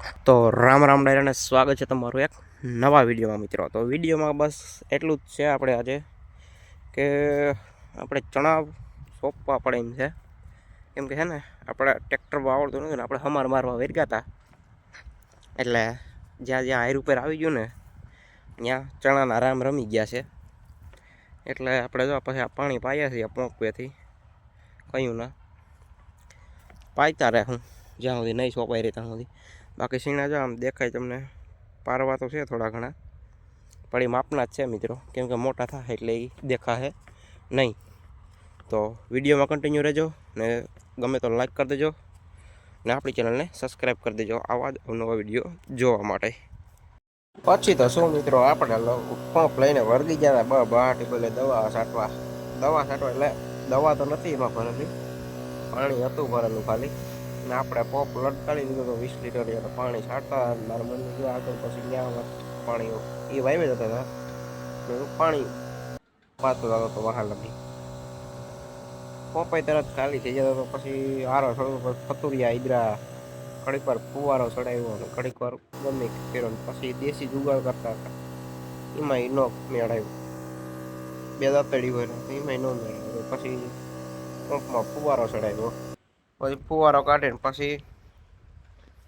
તો રામ રામ ડાયરાને સ્વાગત છે તમારું એક નવા વિડીયોમાં મિત્રો. તો વિડીયોમાં બસ એટલું જ છે આપણે આજે કે આપણે ચણા સોંપવા પડે એમ છે. કેમ કે છે ને આપણે ટ્રેક્ટરમાં આવડતું નથી ને આપણે હમાર મારવા વેરગ્યા હતા, એટલે જ્યાં જ્યાં હાઈર ઉપર આવી ગયું ને ત્યાં ચણાના રામ રમી ગયા છે. એટલે આપણે જો પછી આ પાણી પાયા છીએ પોંકવેથી કયું ના પાયતા રહે હું જ્યાં સુધી નહીં સોંપાઈ રહી ત્યાં સુધી. બાકી સીણા જો આમ દેખાય તમને પારવા તો છે થોડા ઘણા, પણ એ માપના જ છે મિત્રો, કેમ કે મોટા થાય એટલે એ દેખાશે નહીં. તો વિડીયોમાં કન્ટિન્યુ રહેજો ને ગમે તો લાઈક કરી દેજો ને આપણી ચેનલને સબસ્ક્રાઈબ કરી દેજો આવા જ નવા વિડીયો જોવા માટે. પછી તો શું મિત્રો, આપણે પંપ લઈને વર્ગી ગયા હતા બહાટી બોલે દવા છાંટવા એટલે દવા તો નથી એમાં ભરેલી, પાણી હતું ભરેલું ખાલી. ને આપણે પંપ લટકાવી દીધો તો 20 લીટર પાણી છાંટતા મારા મમ્મી જો આગળ પછી ત્યાં પાણી એ વાવી જતા હતા, પાણી પાતો જતો હતો વાહન લગી. પંપાઈ તરત ખાલી થઈ જતો તો પછી આરો થોડું ફતુરિયા ઈદરા ઘડીક વાર ફુવારો ચડાવ્યો અને ઘડીક વાર ગમે ફેરો, પછી દેશી જુગાડ કરતા હતા એમાં એ નો મેળાયું. બે દાંતડી હોય એમાં ન મેળાયું. પછી પંપમાં ફુવારો ચડાવ્યો, પછી ફુવારો કાઢીને પછી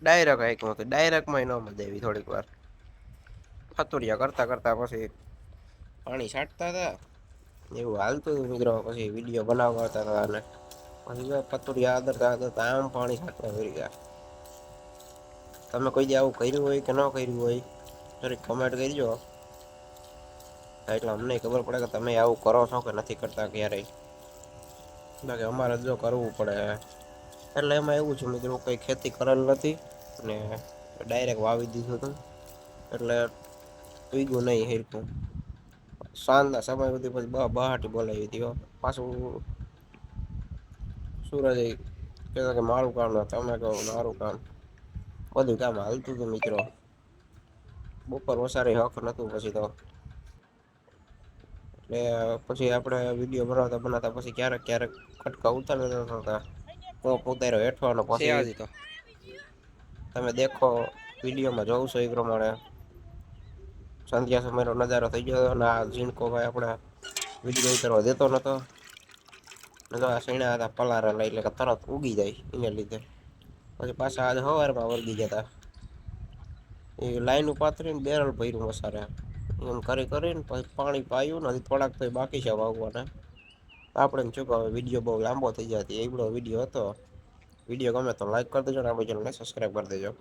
ડાયરેક્ટ હાંક્યો હતો. ડાયરેક્ટમાં ન મજા આવી. થોડીક વાર ફતુરિયા કરતા કરતા પછી પાણી છાંટતા હતા એવું હાલતું હતું મિત્રો. પછી વિડીયો બનાવવા હતા અને પછી ફતુરિયા આદરતા આદરતા આમ પાણી છાંટવા કરી ગયા. તમે કોઈ દી આવું કર્યું હોય કે ન કર્યું હોય થોડીક કમેન્ટ કરજો, એટલે અમને ખબર પડે કે તમે આવું કરો છો કે નથી કરતા ક્યારેય. બાકી અમારે જો કરવું પડે. એટલે એમાં એવું છે મિત્રો, કંઈ ખેતી કરેલ નથી ને ડાયરેક્ટ વાવી દીધું હતું, એટલે ઉગ્યું નહીં હેરખું. સાંજના સમય સુધી પછી બહાટી બોલાવી હતી પાછું. સૂરજ કહેતો કે મારું કામ ના, તમે કહો મારું કામ, બધું કામ હાલતું હતું મિત્રો. બપોર વસારે હક નહોતું પછી તો. એટલે પછી આપણે વિડીયો બનાવતા પછી ક્યારેક ક્યારેક કટકા ઉતારી દેતા હતા. ઉતાર્યો હેઠવાનો પછી તો તમે દેખો વિડીયોમાં જોઉં છો એ પ્રમાણે સંધ્યા સમયનો નજારો થઈ ગયો. અને આ ઝીણકો ભાઈ આપણે વિડીયો ઉતારવા દેતો નહોતો. આ સીણા હતા પલારેલા એટલે કે તરત ઉગી જાય એને લીધે. પછી પાછા આજે સવારમાં વર્ગી જતા એ લાઈન પાથરીને બેરલ ભર્યું વસારે એમ કરીને પછી પાણી પાયું ને થોડાક તો બાકી છે વાવવાના. આપણે એમ શું કહે વિડીયો બહુ લાંબો થઈ જાય, એવડો વિડીયો હતો. વિડીયો ગમે તો લાઈક કરી દેજો ને આપણી ચેનલને સબસ્ક્રાઈબ કરી દેજો.